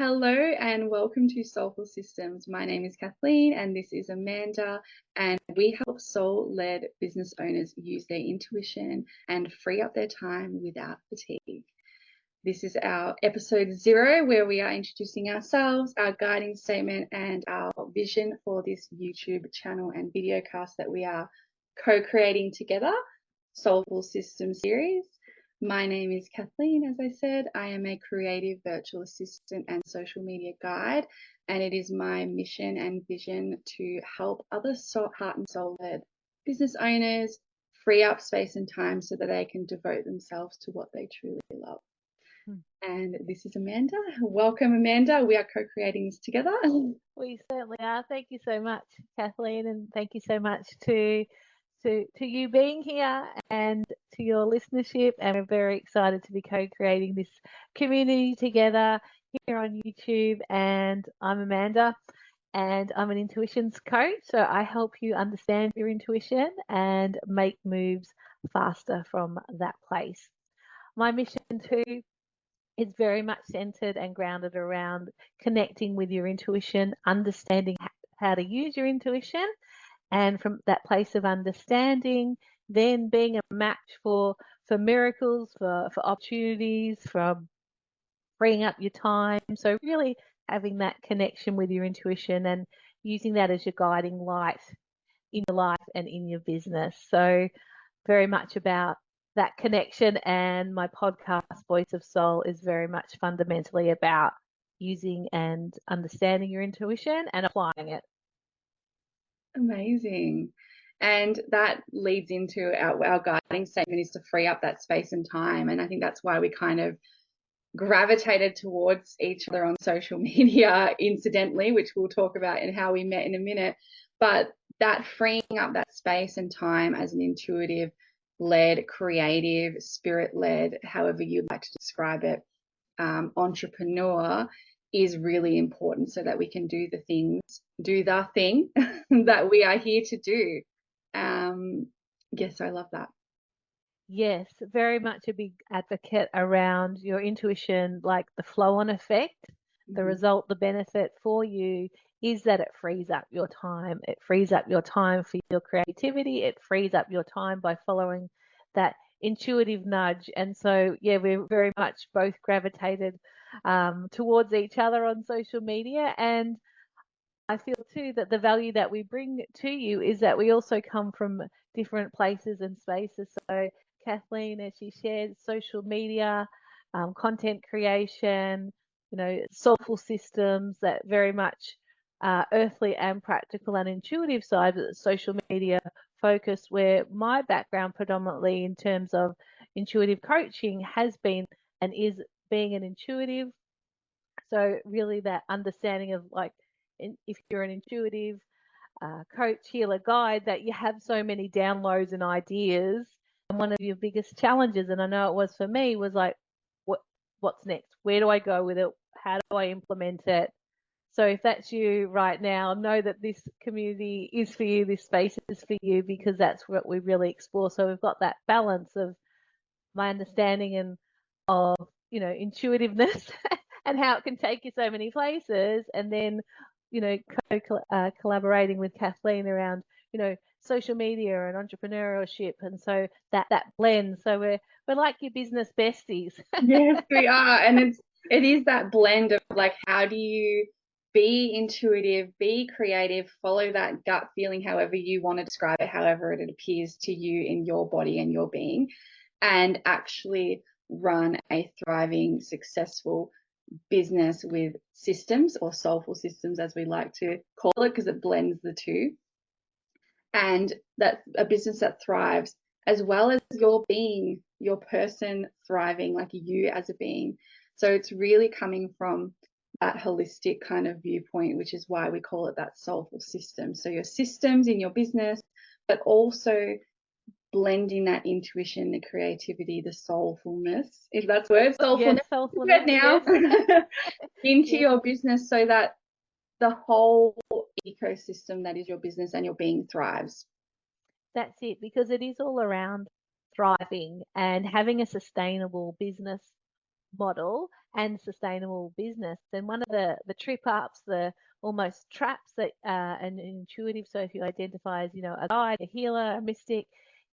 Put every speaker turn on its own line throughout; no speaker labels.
Hello and welcome to Soulful Systems. My name is Kathleen and this is Amanda, and we help soul-led business owners use their intuition and free up their time without fatigue. This is our episode 0, where we are introducing ourselves, our guiding statement, and our vision for this YouTube channel and video cast that we are co-creating together, Soulful Systems series. My name is Kathleen. As I said, I am a creative virtual assistant and social media guide, and it is my mission and vision to help other heart and soul-led business owners free up space and time so that they can devote themselves to what they truly love. And this is Amanda. Welcome, Amanda. We are co-creating this together.
We certainly are. Thank you so much, Kathleen, and thank you so much to you being here and to your listenership. And we're very excited to be co-creating this community together here on YouTube. And I'm Amanda, and I'm an intuitions coach. So I help you understand your intuition and make moves faster from that place. My mission too is very much centered and grounded around connecting with your intuition, understanding how to use your intuition, and from that place of understanding, then being a match for miracles, for opportunities, from freeing up your time. So really having that connection with your intuition and using that as your guiding light in your life and in your business. So very much about that connection, and my podcast Voice of Soul is very much fundamentally about using and understanding your intuition and applying it.
Amazing. And that leads into our guiding statement is to free up that space and time. And I think that's why we kind of gravitated towards each other on social media incidentally, which we'll talk about and how we met in a minute. But that freeing up that space and time as an intuitive led, creative, spirit led, however you'd like to describe it, entrepreneur is really important so that we can do the thing that we are here to do. Yes, I love that.
Yes, very much a big advocate around your intuition, like the flow on effect. The result, the benefit for you is that it frees up your time. It frees up your time for your creativity. It frees up your time by following that intuitive nudge. And so, yeah, we're very much both gravitated towards each other on social media. And I feel too that the value that we bring to you is that we also come from different places and spaces. So Kathleen, as she shared, social media, content creation, soulful systems, that very much earthly and practical and intuitive side of social media focus, where my background predominantly in terms of intuitive coaching has been and is being an intuitive. So really that understanding of if you're an intuitive coach, healer, guide, that you have so many downloads and ideas. And one of your biggest challenges, and I know it was for me, was like, what's next? Where do I go with it? How do I implement it? So if that's you right now, know that this community is for you, this space is for you, because that's what we really explore. So we've got that balance of my understanding and of, intuitiveness and how it can take you so many places, and then collaborating with Kathleen around social media and entrepreneurship, and so that blend. So we're like your business besties.
Yes, we are. And it is that blend of like, how do you be intuitive, be creative, follow that gut feeling, however you want to describe it, however it appears to you in your body and your being, and actually run a thriving, successful business with systems, or soulful systems as we like to call it, because it blends the two. And that's a business that thrives, as well as your being, your person thriving, like you as a being. So it's really coming from that holistic kind of viewpoint, which is why we call it that soulful system. So your systems in your business, but also blending that intuition, the creativity, the soulfulness, if that's word, soulfulness,
yes, soulfulness
now,
yes.
into your business, so that the whole ecosystem that is your business and your being thrives.
That's it, because it is all around thriving and having a sustainable business model and sustainable business. And one of the trip ups, the almost traps that an intuitive, so if you identify as, a guide, a healer, a mystic,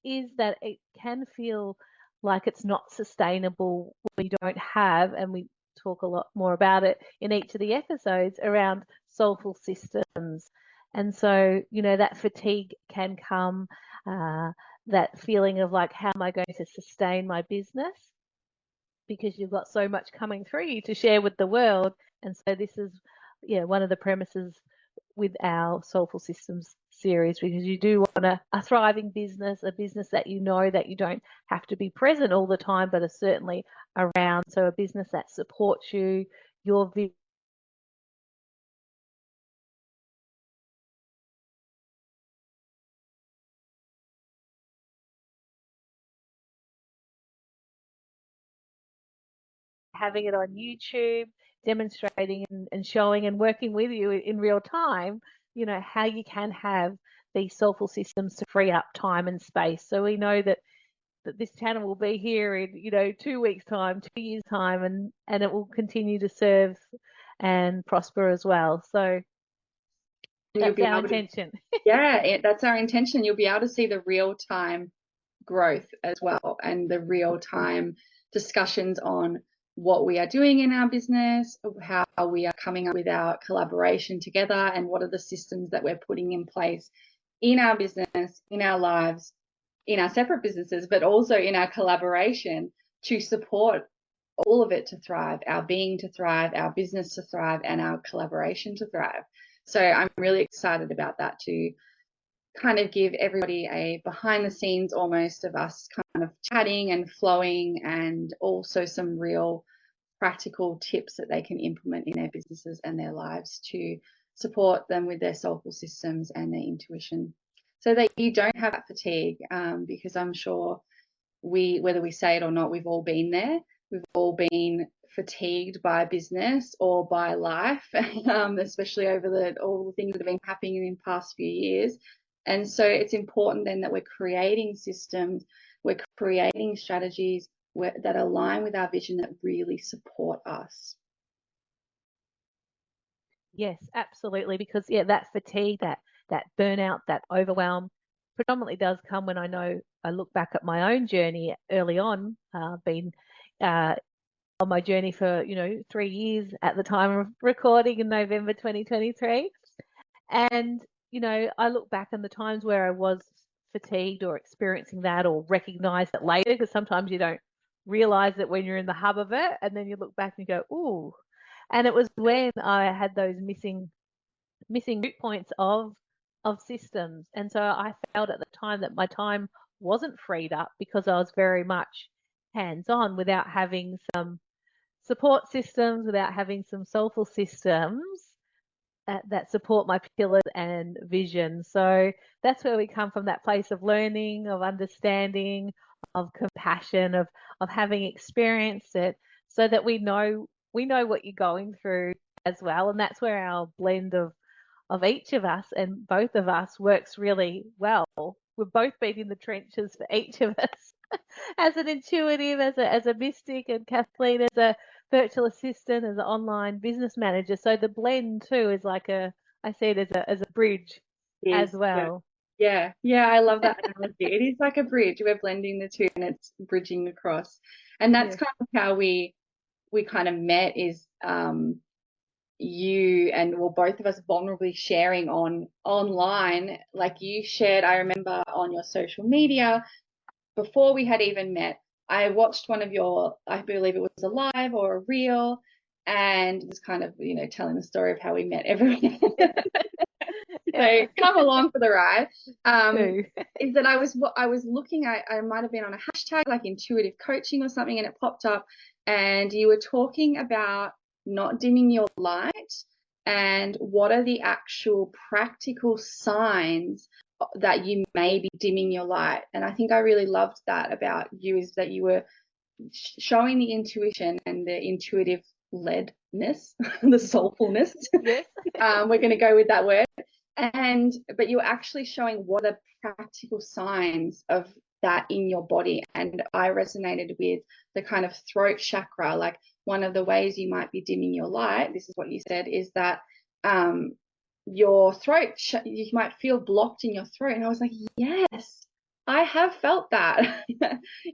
is that it can feel like it's not sustainable when you don't have, and we talk a lot more about it in each of the episodes around soulful systems. And so, that fatigue can come, that feeling of like, how am I going to sustain my business? Because you've got so much coming through you to share with the world. And so this is, one of the premises with our Soulful Systems series, because you do want a thriving business, a business that that you don't have to be present all the time, but are certainly around. So a business that supports you, your vision, having it on YouTube, demonstrating and showing and working with you in real time, how you can have these soulful systems to free up time and space. So we know that this channel will be here in 2 weeks time, 2 years time, and it will continue to serve and prosper as well. So that's our intention.
That's our intention. You'll be able to see the real time growth as well, and the real time discussions on what we are doing in our business, how we are coming up with our collaboration together, and what are the systems that we're putting in place in our business, in our lives, in our separate businesses, but also in our collaboration to support all of it to thrive, our being to thrive, our business to thrive, and our collaboration to thrive. So I'm really excited about that, to kind of give everybody a behind the scenes almost of us kind of chatting and flowing, and also some real practical tips that they can implement in their businesses and their lives to support them with their soulful systems and their intuition, so that you don't have that fatigue, because I'm sure whether we say it or not, we've all been there. We've all been fatigued by business or by life, especially over all the things that have been happening in the past few years. And so it's important then that we're creating systems, we're creating strategies that align with our vision, that really support us.
Yes, absolutely. Because that fatigue, that burnout, that overwhelm predominantly does come when I look back at my own journey early on, been on my journey for 3 years at the time of recording in November 2023. And I look back on the times where I was fatigued or experiencing that, or recognize it later, because sometimes you don't realize it when you're in the hub of it, and then you look back and you go, ooh. And it was when I had those missing root points of systems. And so I felt at the time that my time wasn't freed up, because I was very much hands-on without having some support systems, without having some soulful systems that support my pillars and vision. So that's where we come from, that place of learning, of understanding, of compassion, of having experienced it, so that we know what you're going through as well. And that's where our blend of each of us, and both of us, works really well. We've both been in the trenches for each of us as an intuitive, as a mystic, and Kathleen as a virtual assistant, as an online business manager. So the blend too is like I see it as a bridge as well.
Yeah, I love that analogy. It is like a bridge. We're blending the two, and it's bridging across. And that's kind of how we kind of met, is you and both of us vulnerably sharing online. Like you shared, I remember, on your social media before we had even met. I watched one of your, I believe it was a live or a reel, and it was kind of, telling the story of how we met everyone. So come along for the ride. Is that I was looking, I might have been on a hashtag like intuitive coaching or something, and it popped up, and you were talking about not dimming your light, and what are the actual practical signs that you may be dimming your light. And I think I really loved that about you, is that you were showing the intuition and the intuitive ledness, the soulfulness.
Yes.
We're going to go with that word. But you're actually showing what are practical signs of that in your body. And I resonated with the kind of throat chakra. Like, one of the ways you might be dimming your light, this is what you said, is that your throat, you might feel blocked in your throat. And I was like, yes, I have felt that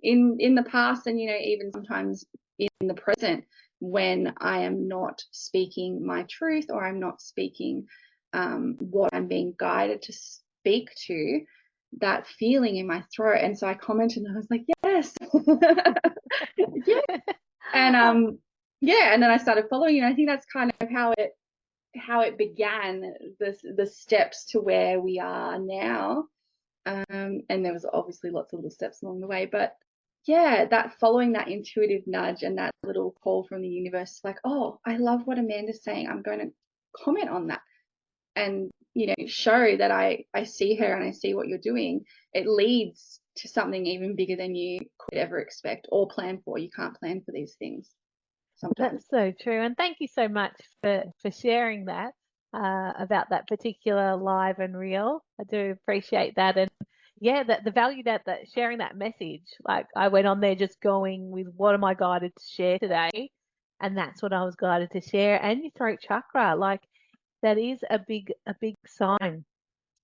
in the past, and even sometimes in the present, when I am not speaking my truth, or I'm not speaking what I'm being guided to speak to, that feeling in my throat. And so I commented, and I was like, yes. Yeah. And yeah, and then I started following, and I think that's kind of how it began, the steps to where we are now. And there was obviously lots of little steps along the way, but yeah, that following that intuitive nudge and that little call from the universe, like, oh, I love what Amanda's saying, I'm going to comment on that, and show that I see her and I see what you're doing. It leads to something even bigger than you could ever expect or plan for. You can't plan for these things sometimes.
That's so true. And thank you so much for sharing that about that particular live and reel. I do appreciate that. And yeah, that the value that sharing that message, like I went on there just going with what am I guided to share today? And that's what I was guided to share. And your throat chakra, like that is a big sign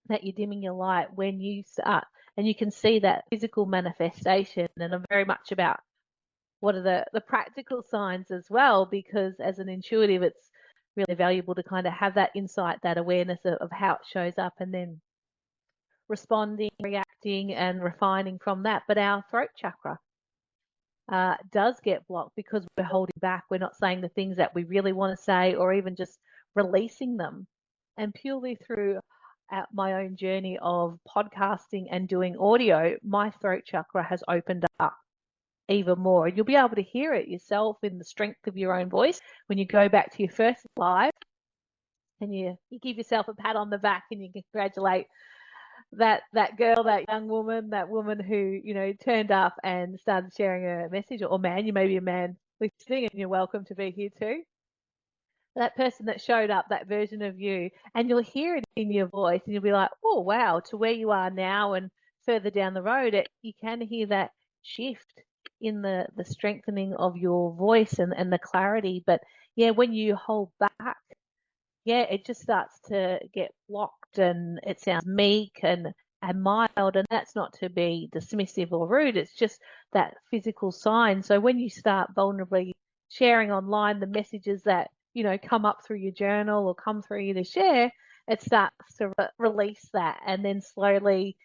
that you're dimming your light when you start, and you can see that physical manifestation. And I'm very much about what are the practical signs as well, because as an intuitive, it's really valuable to kind of have that insight, that awareness of how it shows up, and then responding, reacting, and refining from that. But our throat chakra does get blocked because we're holding back. We're not saying the things that we really want to say, or even just releasing them. And purely through my own journey of podcasting and doing audio, my throat chakra has opened up even more. You'll be able to hear it yourself in the strength of your own voice when you go back to your first live, and you give yourself a pat on the back and you congratulate that girl, that young woman, that woman who turned up and started sharing a message. Or man, you may be a man listening, and you're welcome to be here too. That person that showed up, that version of you, and you'll hear it in your voice, and you'll be like, oh wow, to where you are now and further down the road, you can hear that shift in the strengthening of your voice and the clarity. But yeah, when you hold back, yeah, it just starts to get blocked, and it sounds meek and mild. And that's not to be dismissive or rude, it's just that physical sign. So when you start vulnerably sharing online the messages that come up through your journal or come through you to share, it starts to release that. And then slowly,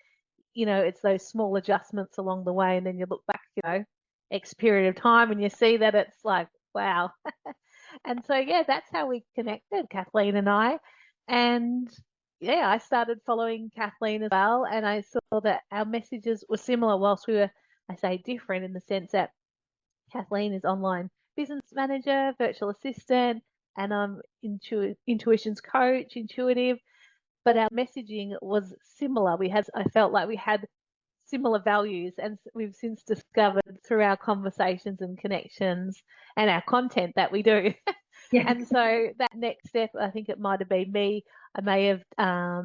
it's those small adjustments along the way, and then you look back, X period of time, and you see that it's like, wow. And so, yeah, that's how we connected, Kathleen and I. And yeah, I started following Kathleen as well, and I saw that our messages were similar, whilst we were, I say, different in the sense that Kathleen is online business manager, virtual assistant, and I'm intuition's coach, intuitive. But our messaging was similar. I felt like we had similar values, and we've since discovered through our conversations and connections and our content that we do.
Yeah.
And so that next step, I think it might have been me. I may have I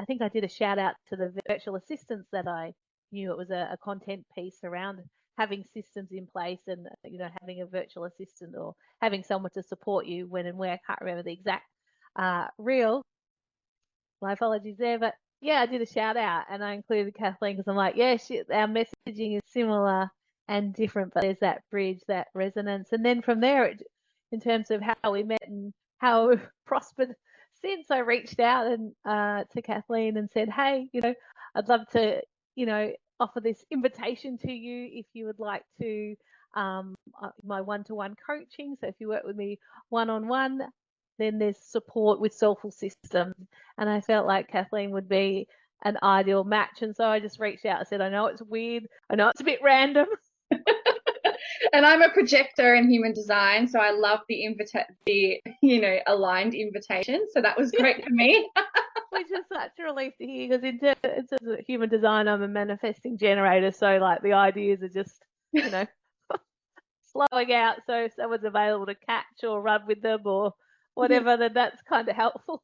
think I did a shout out to the virtual assistants that I knew. It was a content piece around having systems in place, and having a virtual assistant or having someone to support you when and where. I can't remember the exact reel. My apologies there, but yeah, I did a shout out, and I included Kathleen because I'm like, yeah, our messaging is similar and different, but there's that bridge, that resonance. And then from there, in terms of how we met and how we've prospered since, I reached out and to Kathleen and said, hey, I'd love to, offer this invitation to you if you would like to my one-to-one coaching. So if you work with me one-on-one, then there's support with Soulful Systems. And I felt like Kathleen would be an ideal match. And so I just reached out and said, I know it's weird. I know it's a bit random.
And I'm a projector in human design, so I love the aligned invitation. So that was great for me.
Which is such a relief to hear, because in terms of human design, I'm a manifesting generator. So like the ideas are just, flowing out. So if someone's available to catch or run with them or whatever, then that's kind of helpful.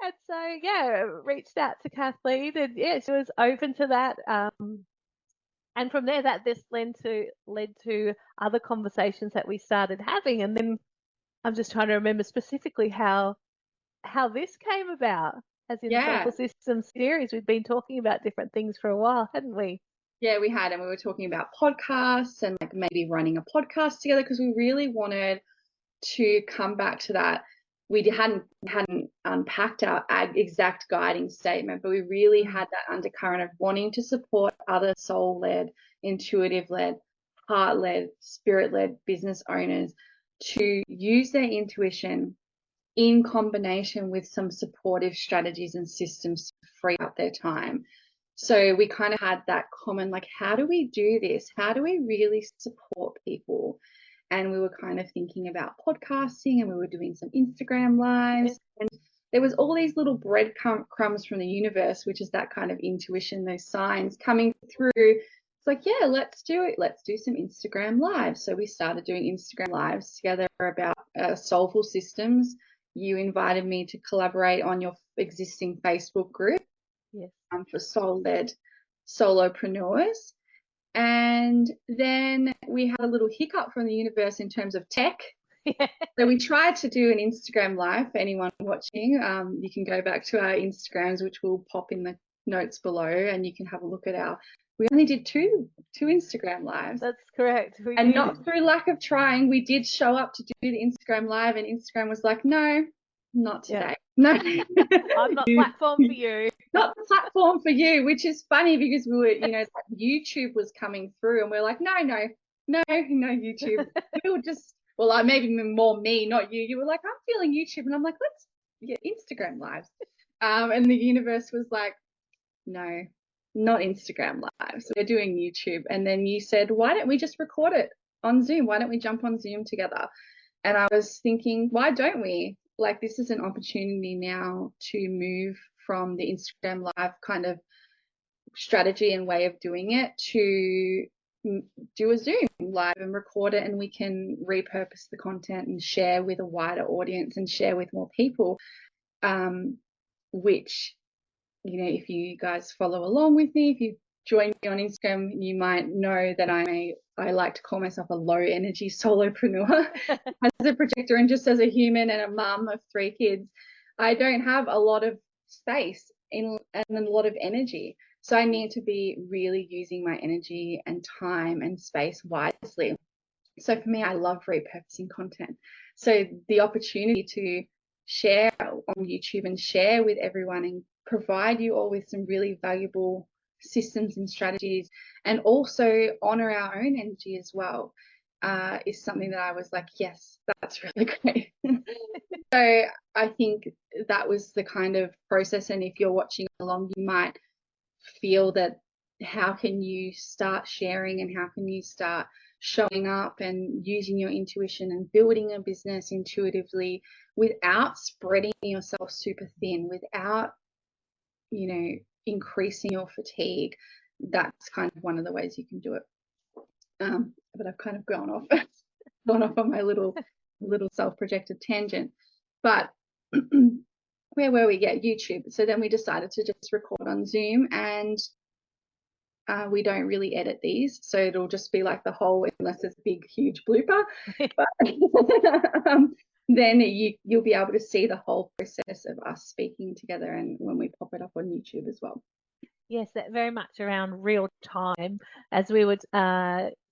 And so, yeah, reached out to Kathleen, and yeah, she was open to that. And from there, that this led to other conversations that we started having. And then I'm just trying to remember specifically how this came about. As in
Yeah.
Soulful Systems series, we've been talking about different things for a while, hadn't we?
Yeah, we had, and we were talking about podcasts and like maybe running a podcast together because we really wanted to come back to that. We hadn't unpacked our exact guiding statement, but we really had that undercurrent of wanting to support other soul-led, intuitive-led, heart-led, spirit-led business owners to use their intuition in combination with some supportive strategies and systems to free up their time. So we kind of had that common, like, how do we do this? How do we really support people? And we were kind of thinking about podcasting, and we were doing some Instagram lives. And there was all these little breadcrumbs from the universe, which is that kind of intuition, those signs coming through. It's like, yeah, let's do it. Let's do some Instagram lives. So we started doing Instagram lives together about Soulful Systems. You invited me to collaborate on your existing Facebook group.
Yes.
For soul-led solopreneurs. And then we had a little hiccup from the universe in terms of tech.
Yeah.
So we tried to do an Instagram live for anyone watching. You can go back to our Instagrams, which will pop in the notes below, and you can have a look at we only did two Instagram lives.
That's correct.
And not through lack of trying. We did show up to do the Instagram live, and Instagram was like, no, not today. No.
I'm not platform for you.
Not the platform for you, which is funny because we were, YouTube was coming through, and we're like, no, YouTube. We were just, maybe more me, not you. You were like, I'm feeling YouTube. And I'm like, let's get Instagram lives. And the universe was like, no, not Instagram lives. We're doing YouTube. And then you said, why don't we just record it on Zoom? Why don't we jump on Zoom together? And I was thinking, why don't we? Like, this is an opportunity now to move from the Instagram live kind of strategy and way of doing it to do a Zoom live and record it, and we can repurpose the content and share with a wider audience and share with more people, which, if you guys follow along with me, if you join me on Instagram, you might know that I like to call myself a low energy solopreneur. As a projector and just as a human and a mum of 3 kids, I don't have a lot of space and a lot of energy. So I need to be really using my energy and time and space wisely. So for me, I love repurposing content. So the opportunity to share on YouTube and share with everyone and provide you all with some really valuable systems and strategies, and also honor our own energy as well, is something that I was like, yes, that's really great. So I think that was the kind of process. And if you're watching along, you might feel that, how can you start sharing and how can you start showing up and using your intuition and building a business intuitively without spreading yourself super thin, without, increasing your fatigue. That's kind of one of the ways you can do it. But I've kind of gone off on my little self-projected tangent. But where were we? Yeah, YouTube. So then we decided to just record on Zoom, and we don't really edit these, so it'll just be like the whole, unless it's a big huge blooper. But then you'll be able to see the whole process of us speaking together, and when we pop it up on YouTube as well.
Yes, that very much around real time, as we were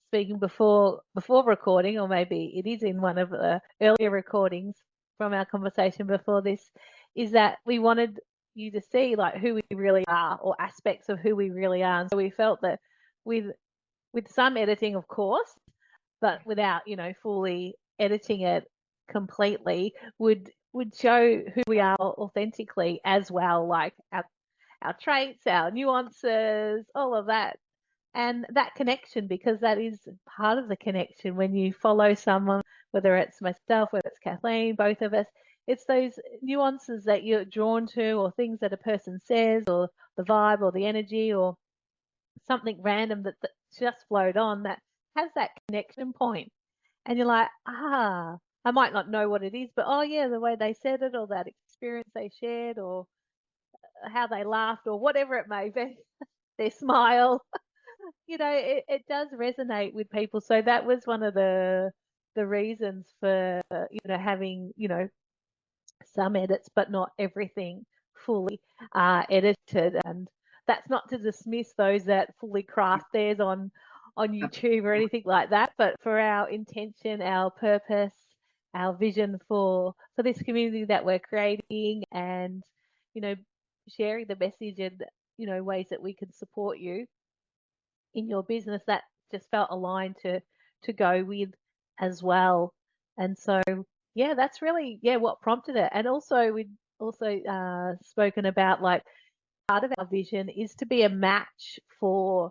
speaking before recording, or maybe it is in one of the earlier recordings from our conversation before this, is that we wanted you to see like who we really are, or aspects of who we really are. And so we felt that with some editing, of course, but without, fully editing it completely, would show who we are authentically as well, like our traits, our nuances, all of that. And that connection, because that is part of the connection when you follow someone, whether it's myself, whether it's Kathleen, both of us, it's those nuances that you're drawn to, or things that a person says, or the vibe, or the energy, or something random that just flowed on, that has that connection point. And you're like, I might not know what it is, but oh yeah, the way they said it or that experience they shared or how they laughed or whatever it may be, their smile, it does resonate with people. So that was one of the reasons for, having, some edits, but not everything fully edited. And that's not to dismiss those that fully craft theirs on YouTube or anything like that. But for our intention, our purpose, our vision for this community that we're creating, and you know, sharing the message and ways that we can support you in your business, that just felt aligned to go with as well. And so yeah, that's really what prompted it. And also we'd also spoken about, like, part of our vision is to be a match for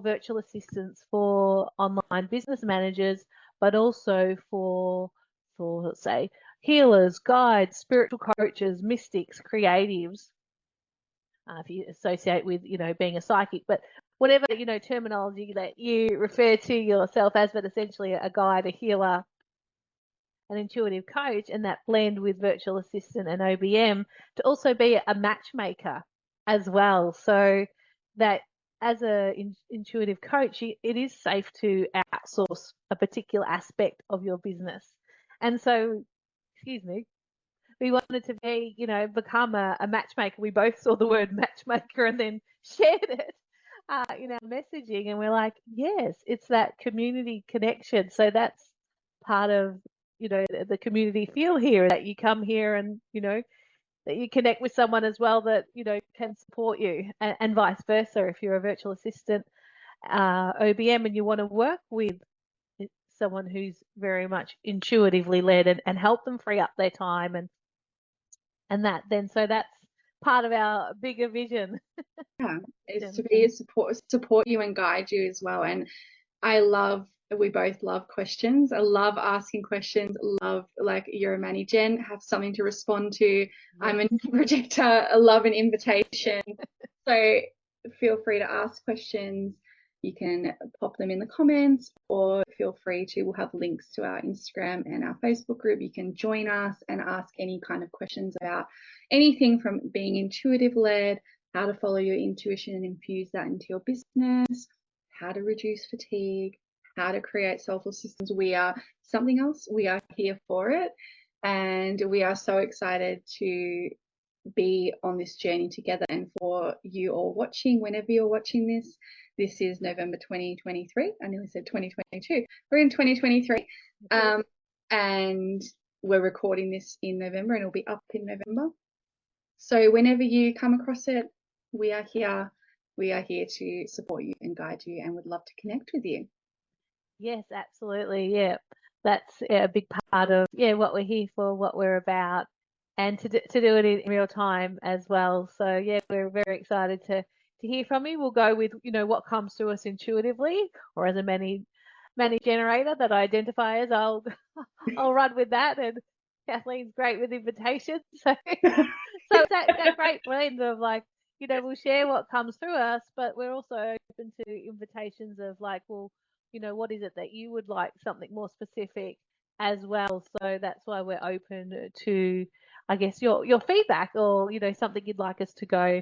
virtual assistants, for online business managers, but also for say healers, guides, spiritual coaches, mystics, creatives, if you associate with, being a psychic, but whatever, terminology that you refer to yourself as, but essentially a guide, a healer, an intuitive coach, and that blend with virtual assistant and OBM to also be a matchmaker as well. So that as a intuitive coach, it is safe to outsource a particular aspect of your business. And so, excuse me, we wanted to be, become a matchmaker. We both saw the word matchmaker and then shared it in our messaging. And we're like, yes, it's that community connection. So that's part of, the community feel here, that you come here and, that you connect with someone as well that, can support you, and vice versa. If you're a virtual assistant, OBM, and you want to work with someone who's very much intuitively led, and help them free up their time and that, then so that's part of our bigger vision.
Yeah, is to be a support you and guide you as well. And we both love questions. I love asking questions. Love, like, you're a Manny Jen, have something to respond to. I'm a projector. I love an invitation. So feel free to ask questions. You can pop them in the comments, or feel free to, we'll have links to our Instagram and our Facebook group. You can join us and ask any kind of questions about anything from being intuitive led, how to follow your intuition and infuse that into your business, how to reduce fatigue, how to create soulful systems. We are something else. We are here for it. And we are so excited to be on this journey together. And for you all watching, whenever you're watching this is November 2023. I nearly said 2022. We're in 2023. And we're recording this in November, and it'll be up in November. So whenever you come across it, we are here. We are here to support you and guide you, and would love to connect with you.
Yes, absolutely. Yeah, that's a big part of what we're here for, what we're about, and to do it in real time as well. So yeah, we're very excited to hear from you. We'll go with what comes to us intuitively, or as a many generator that I identify as. I'll run with that, and Kathleen's great with invitations. So it's that great blend of, like, we'll share what comes through us, but we're also open to invitations of, like, well, what is it that you would like, something more specific as well. So that's why we're open to, I guess, your feedback, or, something you'd like us to go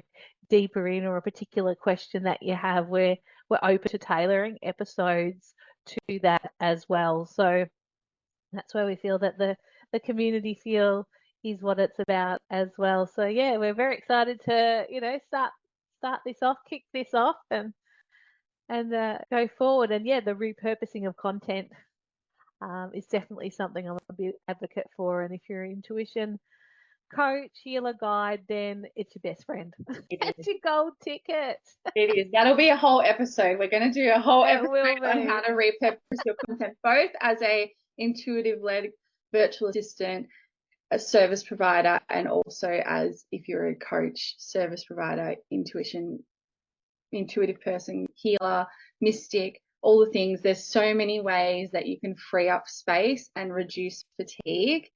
deeper in, or a particular question that you have. We're open to tailoring episodes to that as well. So that's where we feel that the community feel is what it's about as well. So yeah, we're very excited to start this off, kick this off, and go forward. And yeah, the repurposing of content is definitely something I'm a big advocate for. And if you're an intuition coach, healer, guide, then it's your best friend. It's your gold ticket.
It is. That'll be a whole episode. We're going to do a whole episode on how to repurpose your content, both as a intuitive led virtual assistant, a service provider, and also as, if you're a coach, service provider, intuitive person, healer, mystic, all the things. There's so many ways that you can free up space and reduce fatigue.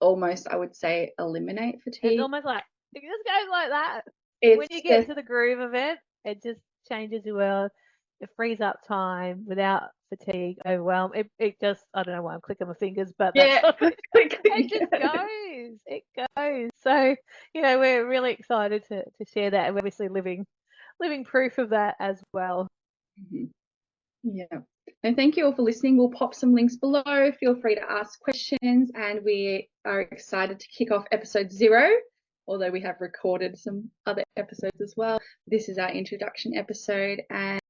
Almost, I would say, eliminate fatigue.
It's almost like it just goes like that. When you get to the groove of it, it just changes your world. It frees up time without fatigue, overwhelm. It just, I don't know why I'm clicking my fingers, but that's
Yeah,
what it just
yeah.
goes. It goes. So, we're really excited to share that, and we're obviously living proof of that as well.
Mhm. Yeah. And thank you all for listening. We'll pop some links below. Feel free to ask questions, and we are excited to kick off episode 0, although we have recorded some other episodes as well. This is our introduction episode, and